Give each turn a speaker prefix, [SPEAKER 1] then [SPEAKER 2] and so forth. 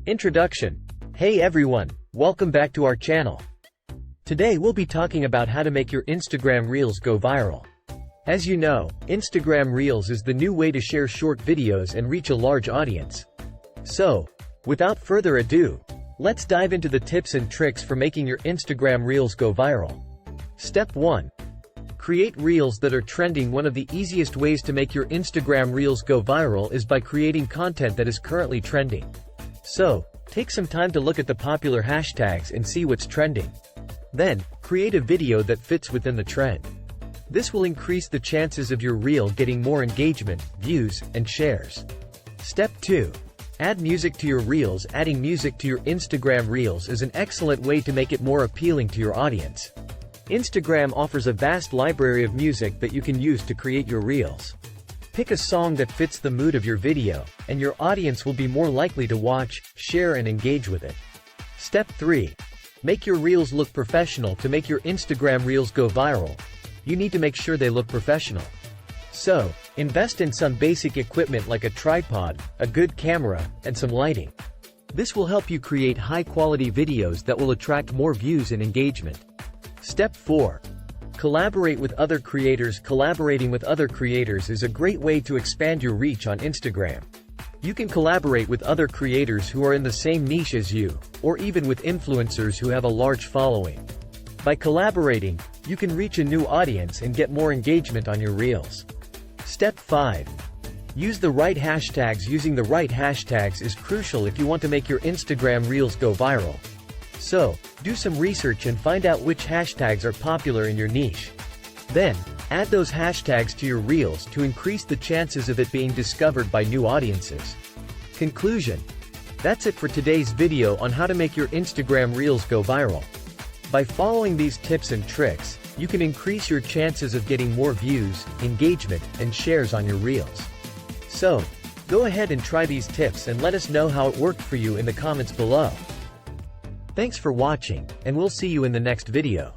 [SPEAKER 1] Introduction. Hey everyone, welcome back to our channel. Today we'll be talking about how to make your Instagram Reels go viral. As you know, Instagram Reels is the new way to share short videos and reach a large audience. So, without further ado, let's dive into the tips and tricks for making your Instagram Reels go viral. Step 1. Create Reels that are trending. One of the easiest ways to make your Instagram Reels go viral is by creating content that is currently trending. So, take some time to look at the popular hashtags and see what's trending. Then, create a video that fits within the trend. This will increase the chances of your reel getting more engagement, views, and shares. Step 2. Add music to your Reels. Adding music to your Instagram Reels is an excellent way to make it more appealing to your audience. Instagram offers a vast library of music that you can use to create your Reels. Pick a song that fits the mood of your video, and your audience will be more likely to watch, share, and engage with it. Step 3. Make your Reels look professional. To make your Instagram Reels go viral, you need to make sure they look professional. So, invest in some basic equipment like a tripod, a good camera, and some lighting. This will help you create high-quality videos that will attract more views and engagement. Step 4. Collaborate with other creators. Collaborating with other creators is a great way to expand your reach on Instagram. You can collaborate with other creators who are in the same niche as you, or even with influencers who have a large following. By collaborating, you can reach a new audience and get more engagement on your Reels. Step 5. Use the right hashtags. Using the right hashtags is crucial if you want to make your Instagram Reels go viral. So, do some research and find out which hashtags are popular in your niche. Then, add those hashtags to your Reels to increase the chances of it being discovered by new audiences. Conclusion. That's it for today's video on how to make your Instagram Reels go viral. By following these tips and tricks, you can increase your chances of getting more views, engagement, and shares on your Reels. So, go ahead and try these tips and let us know how it worked for you in the comments below. Thanks for watching, and we'll see you in the next video.